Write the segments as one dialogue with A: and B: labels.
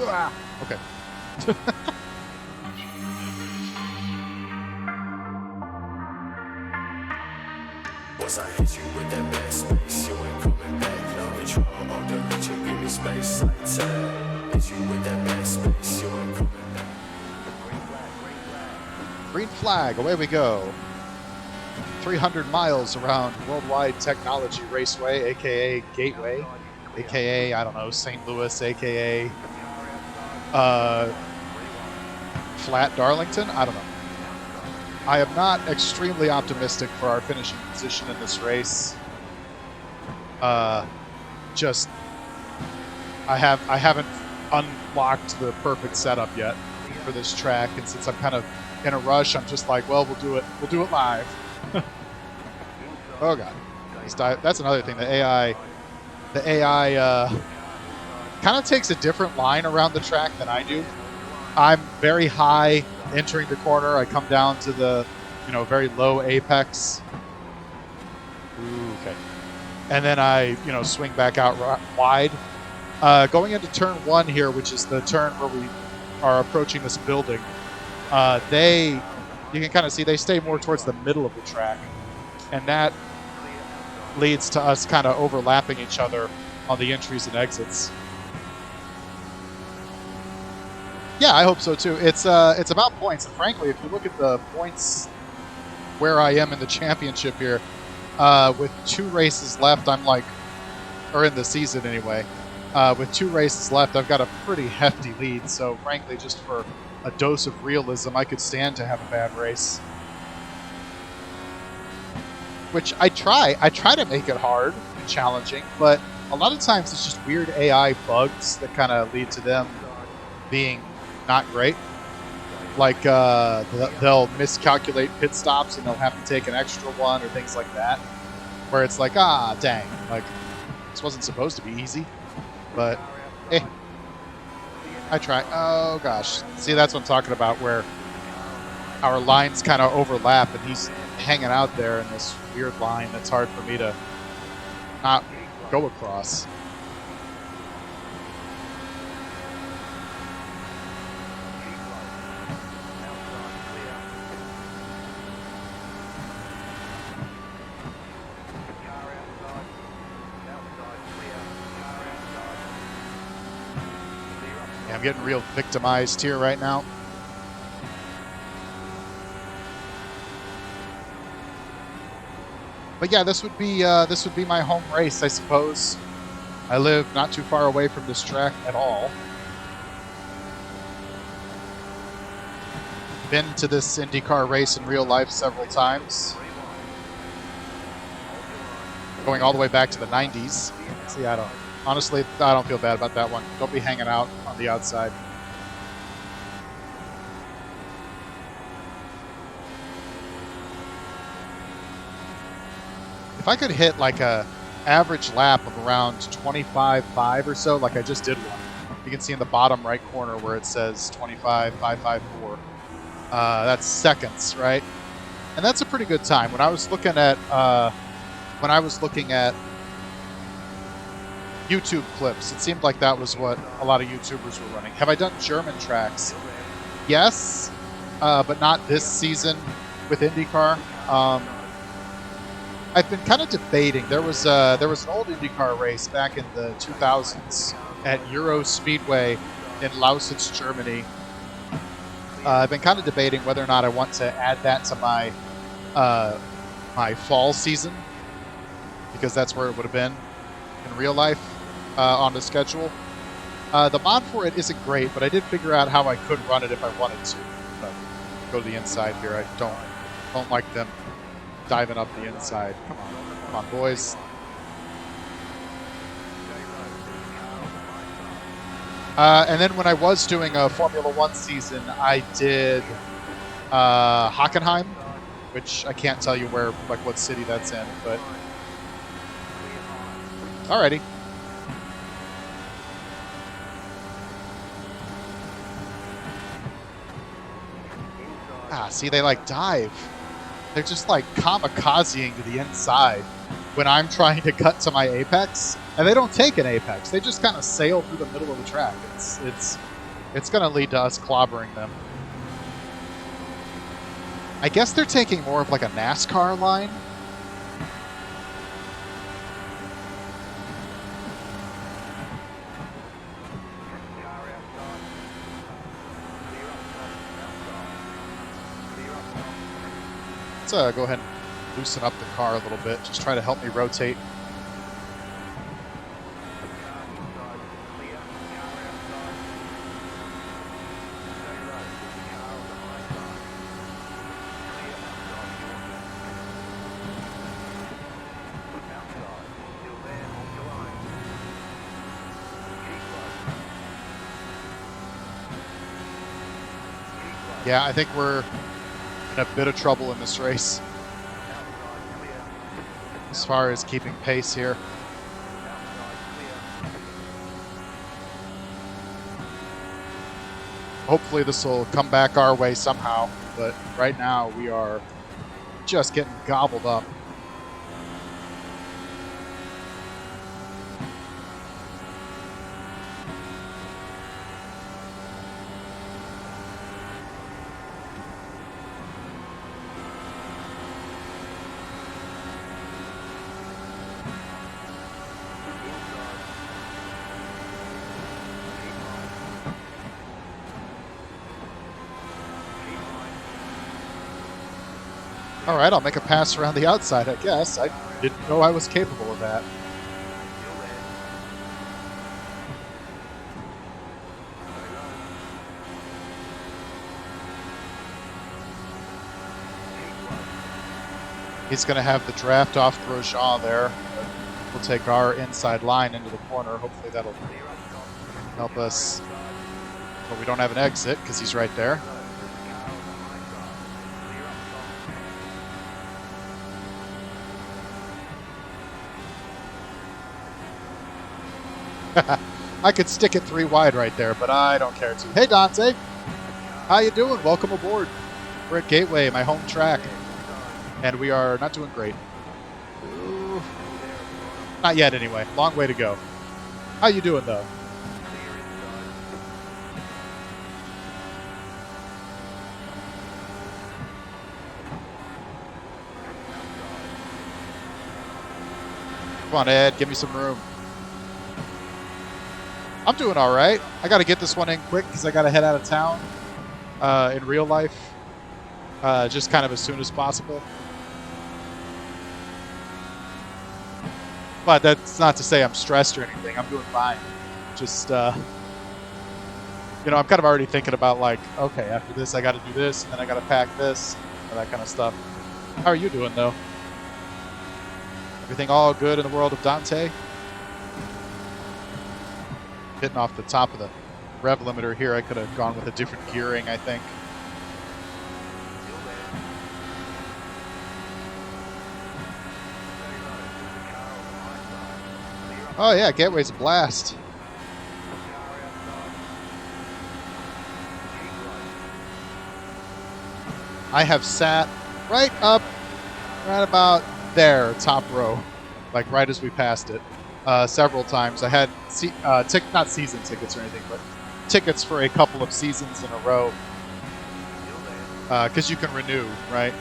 A: Ah, okay.
B: Once I hit you with that back space, you ain't coming back. No control on the reach, you give me space like that. Hit you with that back space, you ain't coming back.
A: Green flag, away we go. 300 miles around Worldwide Technology Raceway, aka Gateway, aka, I don't know, St. Louis, aka Flat Darlington? I don't know. I am not extremely optimistic for our finishing position in this race. I haven't unlocked the perfect setup yet for this track, and since I'm kind of in a rush, I'm just like, well, we'll do it live. Oh god, that's another thing. The AI kind of takes a different line around the track than I do. I'm very high entering the corner. I come down to the, very low apex. Ooh, okay. And then I, swing back out wide. Going into turn 1 here, which is the turn where we are approaching this building, you can kind of see they stay more towards the middle of the track. And that leads to us kind of overlapping each other on the entries and exits. Yeah, I hope so too. It's about points, and frankly, if you look at the points where I am in the championship here, with 2 races left, I'm like, or in the season anyway, with 2 races left, I've got a pretty hefty lead. So frankly, just for a dose of realism, I could stand to have a bad race. Which I try to make it hard and challenging, but a lot of times it's just weird AI bugs that kind of lead to them being not great. Like they'll miscalculate pit stops and they'll have to take an extra one or things like that, where it's like, ah, dang, like this wasn't supposed to be easy, but I try. Oh gosh, see, that's what I'm talking about, where our lines kind of overlap and he's hanging out there in this weird line that's hard for me to not go across. Yeah, I'm getting real victimized here right now. But yeah, this would be my home race, I suppose. I live not too far away from this track at all. Been to this IndyCar race in real life several times, going all the way back to the 90s. See, honestly, I don't feel bad about that one. Don't be hanging out on the outside. If I could hit like a average lap of around 25.5 or so, like I just did one, you can see in the bottom right corner where it says 25.554. That's seconds, right? And that's a pretty good time. When I was looking at YouTube clips, it seemed like that was what a lot of YouTubers were running. Have I done German tracks? Yes, but not this season with IndyCar. I've been kind of debating. There was an old IndyCar race back in the 2000s at Euro Speedway in Lausitz, Germany. I've been kind of debating whether or not I want to add that to my my fall season, because that's where it would have been in real life on the schedule. The mod for it isn't great, but I did figure out how I could run it if I wanted to. Go to the inside here. I don't like them diving up the inside. Come on, boys. And then when I was doing a Formula One season, I did Hockenheim, which I can't tell you what city that's in, but alrighty. Ah, see, they like dive. They're just like kamikazing to the inside. when I'm trying to cut to my apex, and they don't take an apex. They just kind of sail through the middle of the track. It's going to lead to us clobbering them. I guess they're taking more of like a NASCAR line. Let's go ahead and loosen up the car a little bit. Just try to help me rotate. Yeah, I think we're in a bit of trouble in this race as far as keeping pace here. Hopefully this will come back our way somehow, but right now we are just getting gobbled up. All right, I'll make a pass around the outside, I guess. I didn't know I was capable of that. He's going to have the draft off Grosjean there. We'll take our inside line into the corner. Hopefully that'll help us. But we don't have an exit because he's right there. I could stick it 3 wide right there, but I don't care to. Hey, Dante. How you doing? Welcome aboard. We're at Gateway, my home track. And we are not doing great. Ooh. Not yet, anyway. Long way to go. How you doing, though? Come on, Ed. Give me some room. I'm doing all right. I got to get this one in quick because I got to head out of town in real life, just kind of as soon as possible. But that's not to say I'm stressed or anything. I'm doing fine. Just, you know, I'm kind of already thinking about like, okay, after this I got to do this, and then I got to pack this, and that kind of stuff. How are you doing, though? Everything all good in the world of Dante? Hitting off the top of the rev limiter here. I could have gone with a different gearing, I think. Oh yeah, Gateway's a blast. I have sat right about there, top row, like right as we passed it. Several times. I had not season tickets or anything, but tickets for a couple of seasons in a row, because you can renew, right?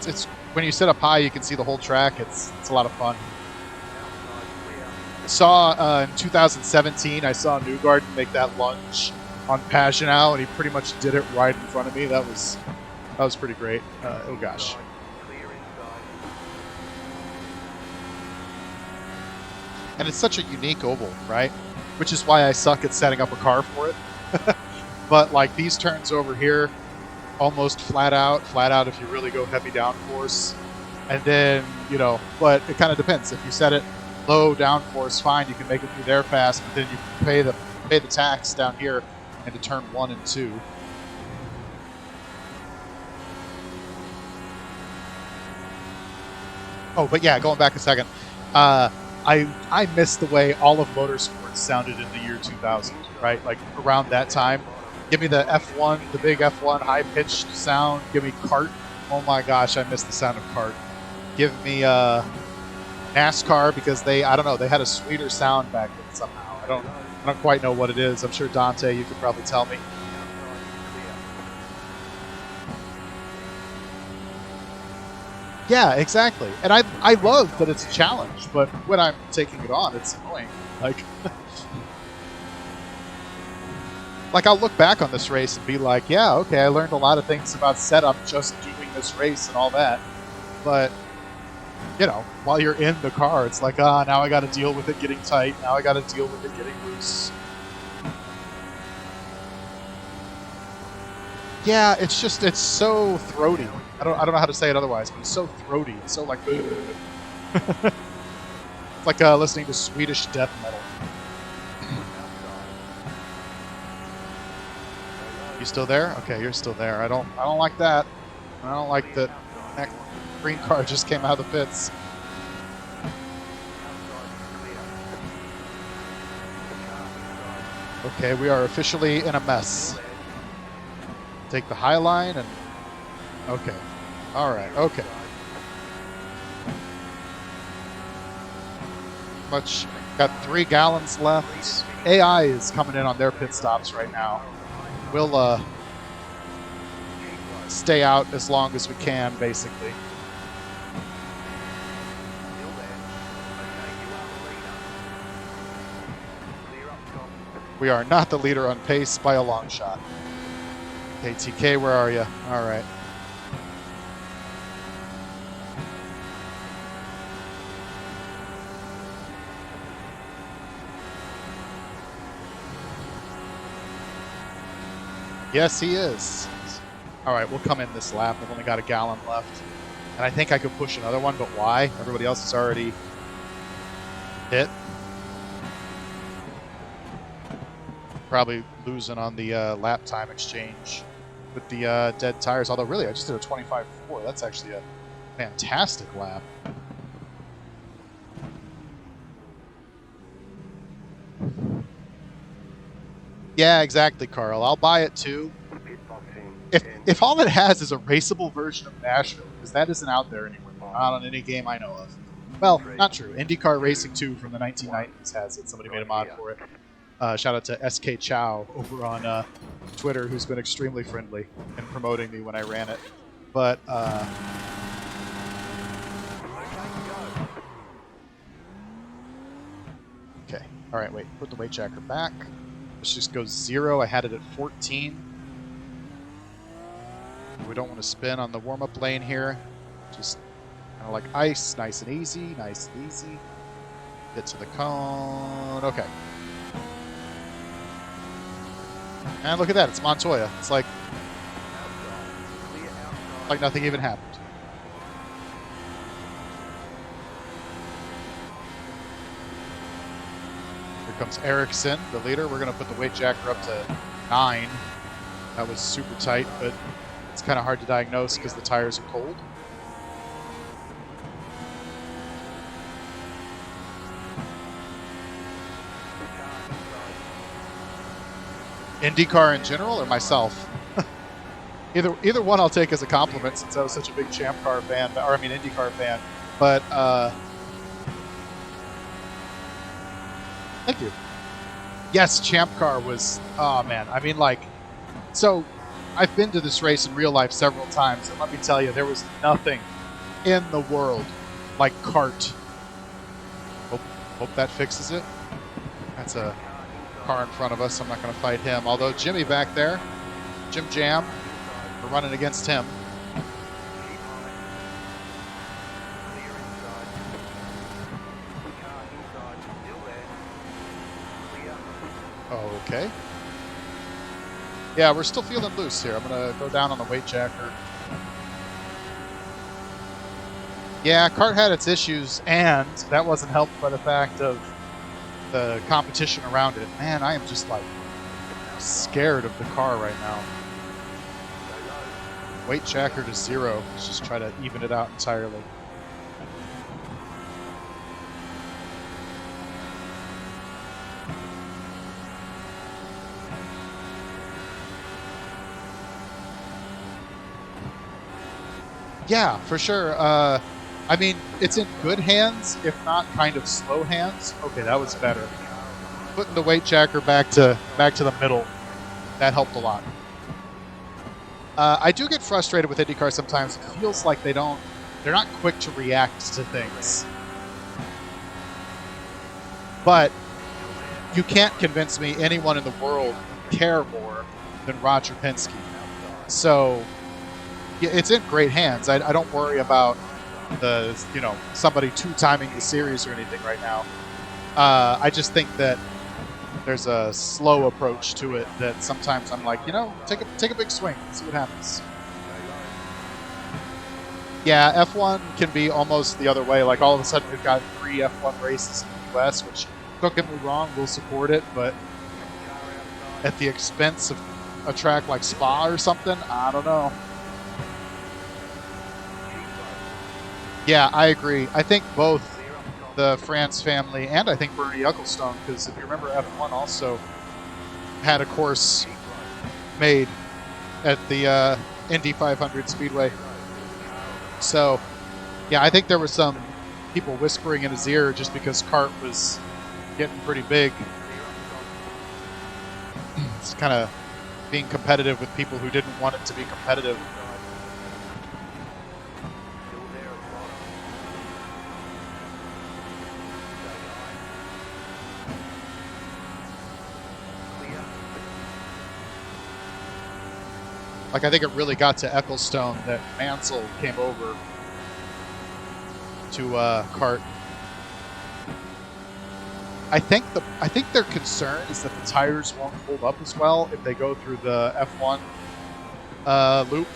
A: It's when you sit up high, you can see the whole track. It's a lot of fun. I saw in 2017, I saw Newgarden make that lunge on Pagenaud, and he pretty much did it right in front of me. That was pretty great. Oh gosh. And it's such a unique oval, right? Which is why I suck at setting up a car for it. But like these turns over here, almost flat out if you really go heavy downforce. And then, you know, but it kind of depends. If you set it low downforce, fine, you can make it through there fast, but then you pay the tax down here into turn 1 and 2. Oh, but yeah, going back a second. I missed the way all of motorsports sounded in the year 2000, right? Like around that time. Give me the F1, the big F1 high-pitched sound. Give me kart. Oh my gosh, I miss the sound of kart. Give me NASCAR because I don't know, they had a sweeter sound back then somehow. I don't quite know what it is. I'm sure Dante, you could probably tell me. Yeah, exactly. And I love that it's a challenge, but when I'm taking it on, it's annoying. Like, like I'll look back on this race and be like, yeah, okay, I learned a lot of things about setup just doing this race and all that. But, you know, while you're in the car, it's like, now I got to deal with it getting tight. Now I got to deal with it getting loose. Yeah, it's so throaty. I don't know how to say it otherwise, but it's so throaty. It's so like, it's like listening to Swedish death metal. You still there? Okay, you're still there. I don't like that. I don't like that green car just came out of the pits. Okay, we are officially in a mess. Take the high line and okay. All right. Okay. Much got 3 gallons left. AI is coming in on their pit stops right now. We'll stay out as long as we can, basically. We are not the leader on pace by a long shot. Okay, TK, where are you? All right. Yes, he is. All right, we'll come in this lap. I've only got a gallon left. And I think I could push another one, but why? Everybody else is already hit. Probably losing on the lap time exchange with the dead tires. Although, really, I just did a 25.4. That's actually a fantastic lap. Yeah, exactly, Carl. I'll buy it too. If all it has is a raceable version of Nashville, because that isn't out there anymore, not on any game I know of. Well, not true. IndyCar Racing 2 from the 1990s has it. Somebody made a mod for it. Shout out to SK Chow over on Twitter, who's been extremely friendly in promoting me when I ran it. But okay, all right, wait. Put the weight jacker back. Let's just go 0. I had it at 14. We don't want to spin on the warm-up lane here. Just kind of like ice, nice and easy, nice and easy. Get to the cone. Okay. And look at that, it's Montoya. It's like nothing even happened. Here comes Ericsson, the leader. We're going to put the weight jacker up to 9. That was super tight, but it's kind of hard to diagnose because the tires are cold. IndyCar in general or myself? Either one I'll take as a compliment since I was such a big Champ Car fan, or I mean IndyCar fan. But thank you. Yes, Champ Car was, oh man, I mean like, so I've been to this race in real life several times, and let me tell you, there was nothing in the world like kart. Hope that fixes it. That's a car in front of us. I'm not going to fight him. Although Jimmy back there, Jim Jam, we're running against him. Okay. Yeah, we're still feeling loose here. I'm going to go down on the weight jacker. Yeah, kart had its issues, and that wasn't helped by the fact of the competition around it. Man, I am just like scared of the car right now. Weight jacker to 0. Let's just try to even it out entirely. Yeah, for sure. I mean, it's in good hands, if not kind of slow hands. Okay, that was better. Putting the weight jacker back to the middle, that helped a lot. I do get frustrated with IndyCar sometimes. It feels like they're not quick to react to things. But you can't convince me anyone in the world care more than Roger Penske. So it's in great hands. I don't worry about somebody two-timing the series or anything right now. I just think that there's a slow approach to it that sometimes I'm like, take a big swing, see what happens. Yeah, F1 can be almost the other way. Like all of a sudden we've got 3 F1 races in the US, which, don't get me wrong, we'll support it, but at the expense of a track like Spa or something, I don't know. Yeah, I agree. I think both the France family and I think Bernie Ecclestone, because if you remember, F1 also had a course made at the Indy 500 Speedway. So, yeah, I think there were some people whispering in his ear just because CART was getting pretty big. It's kind of being competitive with people who didn't want it to be competitive. Like, I think it really got to Ecclestone that Mansell came over to CART. I think their concern is that the tires won't hold up as well if they go through the F1 loop.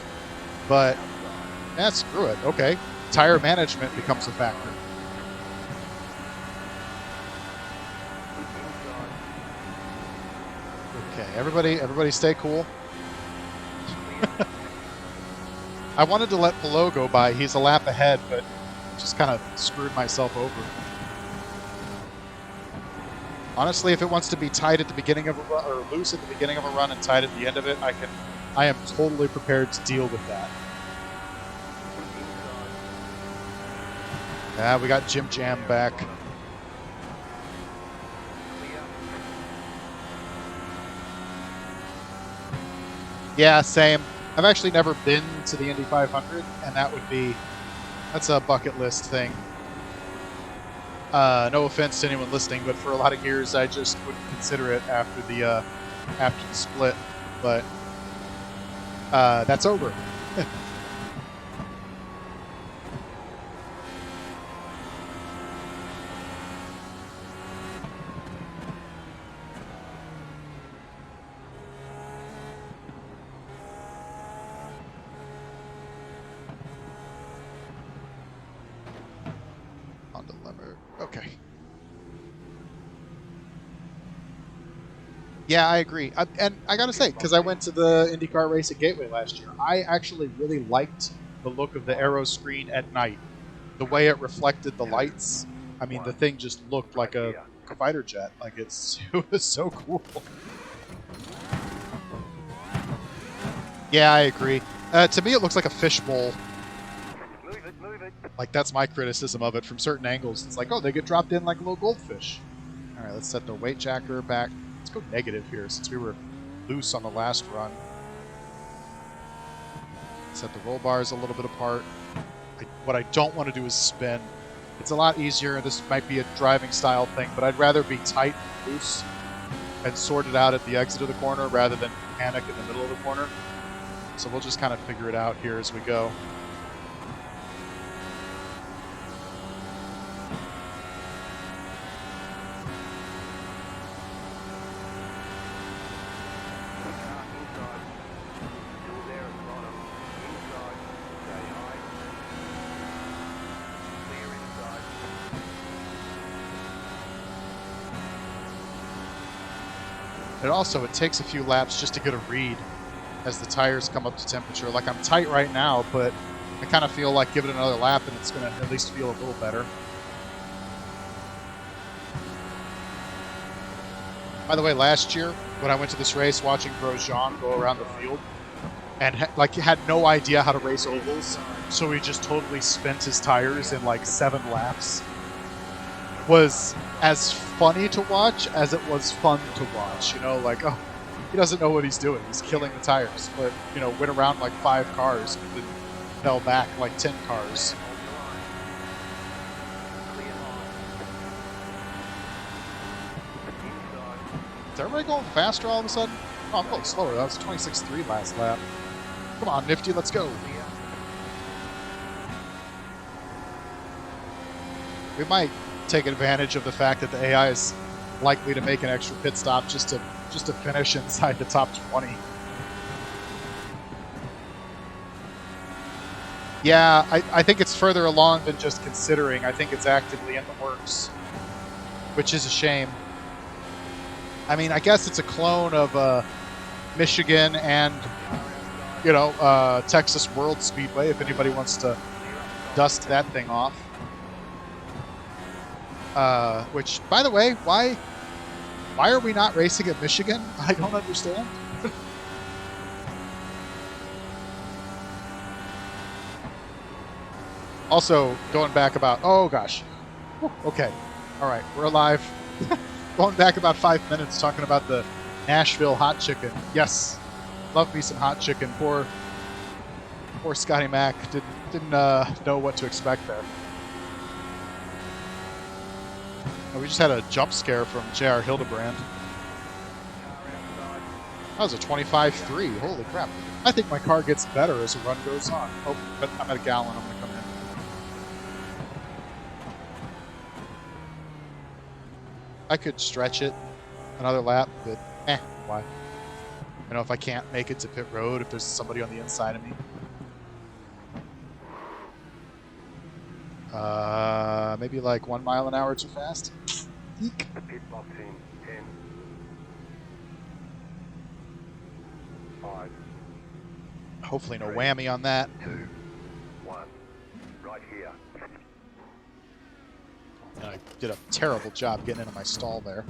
A: But screw it. Okay, tire management becomes a factor. Okay, everybody, stay cool. I wanted to let Pelot go by. He's a lap ahead, but just kind of screwed myself over. Honestly, if it wants to be tight at the beginning of a run, or loose at the beginning of a run and tight at the end of it, I am totally prepared to deal with that. Yeah, we got Jim Jam back. Yeah, same. I've actually never been to the Indy 500, and that's a bucket list thing. No offense to anyone listening, but for a lot of years I just wouldn't consider it after the split. But that's over. Okay. Yeah, I agree. And I gotta say, because I went to the IndyCar race at Gateway last year, I actually really liked the look of the aero screen at night. The way it reflected the lights. I mean, the thing just looked like a fighter jet. Like, it was so cool. Yeah, I agree. To me, it looks like a fishbowl. Like, that's my criticism of it from certain angles. It's like, oh, they get dropped in like a little goldfish. All right, let's set the weight jacker back. Let's go negative here since we were loose on the last run. Set the roll bars a little bit apart. What I don't want to do is spin. It's a lot easier. This might be a driving style thing, but I'd rather be tight and loose and sort it out at the exit of the corner rather than panic in the middle of the corner. So we'll just kind of figure it out here as we go. It takes a few laps just to get a read as the tires come up to temperature. Like, I'm tight right now, but I kind of feel like give it another lap and it's going to at least feel a little better. By the way, last year when I went to this race watching Grosjean go around the field, and like had no idea how to race ovals, so he just totally spent his tires in like 7 laps, was as funny to watch as it was fun to watch. You know, like, oh, he doesn't know what he's doing. He's killing the tires, but, you know, went around like 5 cars and then fell back like 10 cars. Is everybody going faster all of a sudden? Oh, I'm going slower. That was 26.3 last lap. Come on, Nifty, let's go. We might take advantage of the fact that the AI is likely to make an extra pit stop just to finish inside the top 20. Yeah, I think it's further along than just considering. I think it's actively in the works, which is a shame. I mean, I guess it's a clone of Michigan and, you know, Texas World Speedway, if anybody wants to dust that thing off. Which, by the way, why are we not racing at Michigan? I don't understand. Also, going back about, oh gosh. Okay. All right, we're alive. Going back about 5 minutes talking about the Nashville hot chicken. Yes, love me some hot chicken. Poor Scotty Mac didn't know what to expect there. We just had a jump scare from J.R. Hildebrand. That was a 25.3. Holy crap. I think my car gets better as the run goes on. Oh, but I'm at a gallon. I'm going to come in. I could stretch it another lap, but why? You know, if I can't make it to pit road, if there's somebody on the inside of me. Maybe like 1 mile an hour too fast. Eek.
C: The pit box in 10, 5.
A: Hopefully no whammy on that.
C: 2, 1. Right here.
A: And I did a terrible job getting into my stall there.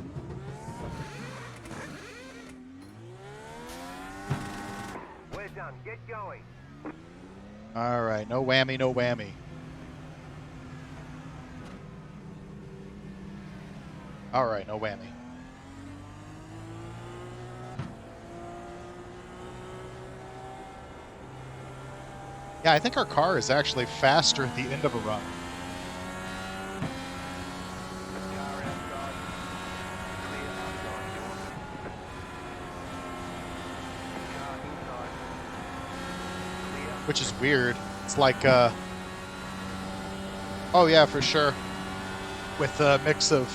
C: We're done. Get going.
A: All right, no whammy, no whammy. All right, no whammy. Yeah, I think our car is actually faster at the end of a run. Which is weird. It's like, oh yeah, for sure. With a mix of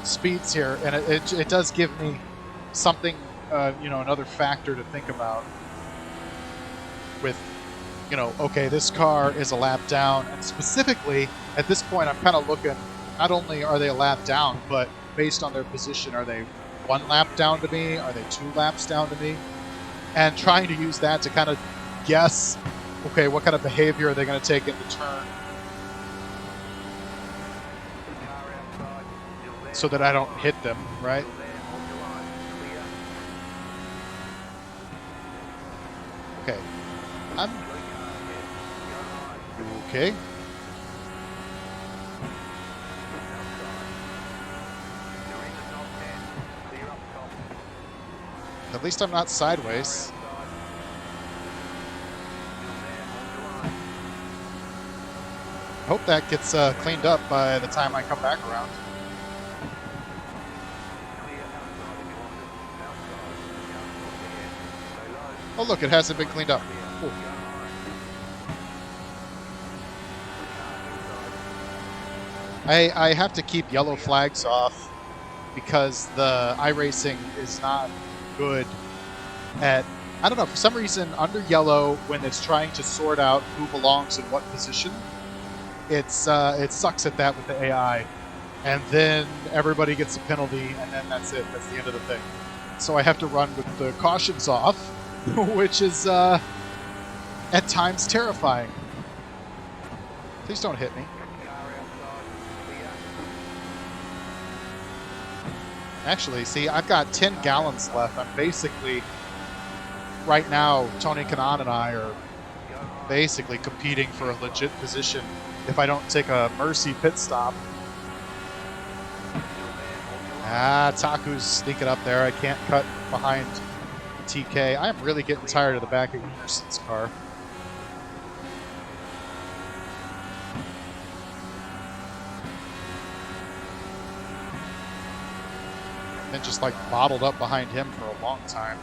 A: speeds here, and it does give me something, you know, another factor to think about. With, you know, okay, this car is a lap down, and specifically at this point, I'm kind of looking. Not only are they a lap down, but based on their position, are they 1 lap down to me? Are they 2 laps down to me? And trying to use that to kind of guess, okay, what kind of behavior are they going to take in the turn, so that I don't hit them, right? Okay. I'm okay. At least I'm not sideways. Hope that gets cleaned up by the time I come back around. Oh look, it hasn't been cleaned up. Cool. I have to keep yellow flags off because the iRacing is not good at, I don't know, for some reason under yellow, when it's trying to sort out who belongs in what position, it sucks at that with the AI. And then everybody gets a penalty, and then that's it. That's the end of the thing. So I have to run with the cautions off, which is at times terrifying. Please don't hit me. Actually, see, I've got 10 gallons left. I'm basically right now, Tony Kanaan and I are basically competing for a legit position if I don't take a mercy pit stop. Taku's sneaking up there. I can't cut behind TK. I am really getting tired of the back of Anderson's car. Been just like bottled up behind him for a long time.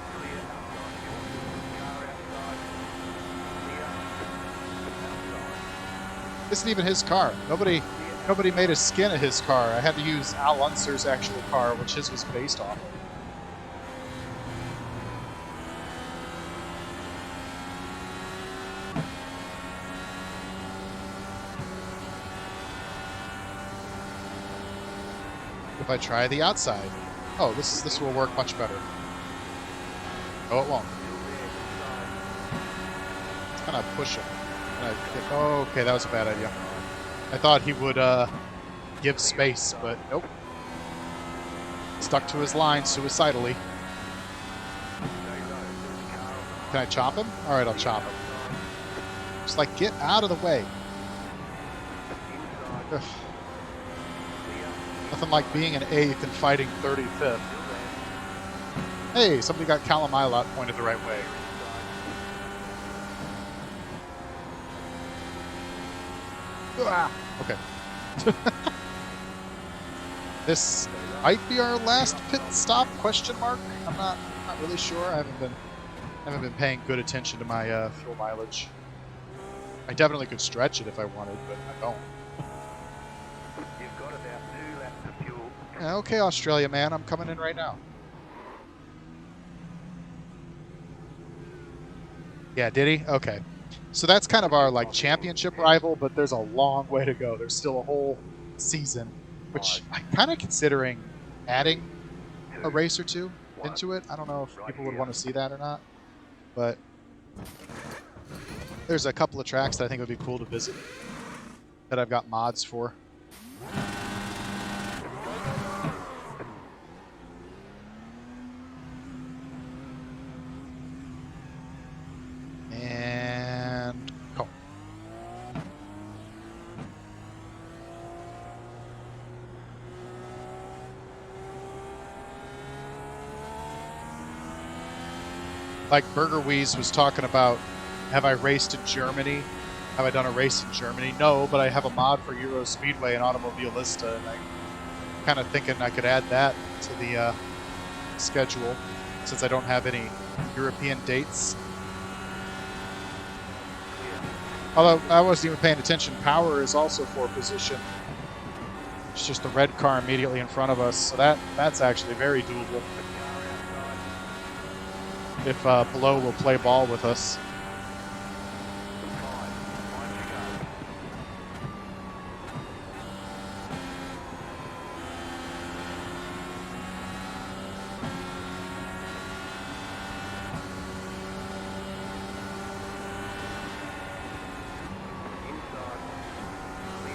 A: This isn't even his car. Nobody made a skin of his car. I had to use Al Unser's actual car, which his was based off of. If I try the outside. Oh, this will work much better. No, it won't. It's kind of push him. Oh, okay, that was a bad idea. I thought he would give space, but nope. Stuck to his line suicidally. Can I chop him? All right, I'll chop him. Just like, get out of the way. Ugh. Nothing like being an 8th and fighting 35th. Hey, somebody got Callum Ilott pointed the right way. Okay. This might be our last pit stop? Question mark. I'm not really sure. I haven't been paying good attention to my fuel mileage. I definitely could stretch it if I wanted, but I don't.
C: You've got about 2 laps of fuel.
A: Yeah, okay, Australia man, I'm coming in right now. Yeah, did he? Okay. So that's kind of our like championship rival, but there's a long way to go. There's still a whole season, which I'm kind of considering adding a race or two into it. I don't know if people would want to see that or not, but there's a couple of tracks that I think would be cool to visit that I've got mods for. And go. Like Burger Weeze was talking about, have I raced in Germany? Have I done a race in Germany? No, but I have a mod for Euro Speedway and Automobilista, and I'm kind of thinking I could add that to the schedule since I don't have any European dates. Although I wasn't even paying attention, Power is also for position. It's just the red car immediately in front of us, so that's actually very doable. If Below will play ball with us.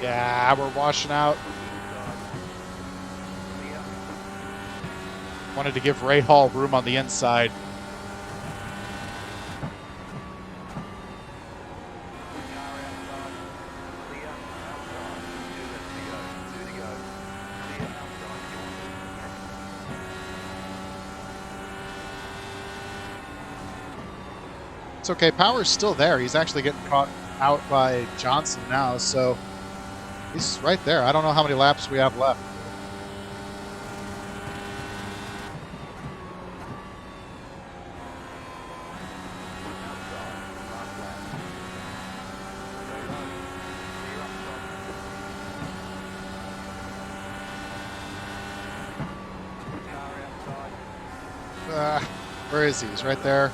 A: Yeah, we're washing out. Wanted to give Ray Hall room on the inside. It's okay, Power's still there. He's actually getting caught out by Johnson now, so he's right there. I don't know how many laps we have left. Where is he? He's right there.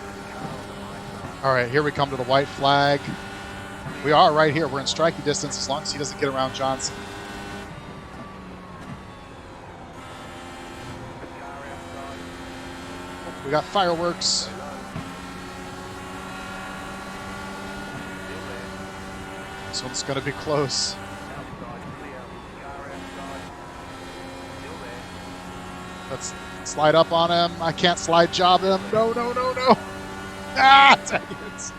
A: All right, here we come to the white flag. We are right here. We're in striking distance as long as he doesn't get around Johnson. We got fireworks. This one's going to be close. Let's slide up on him. I can't slide job him. No, no, no, no. Ah, dang it.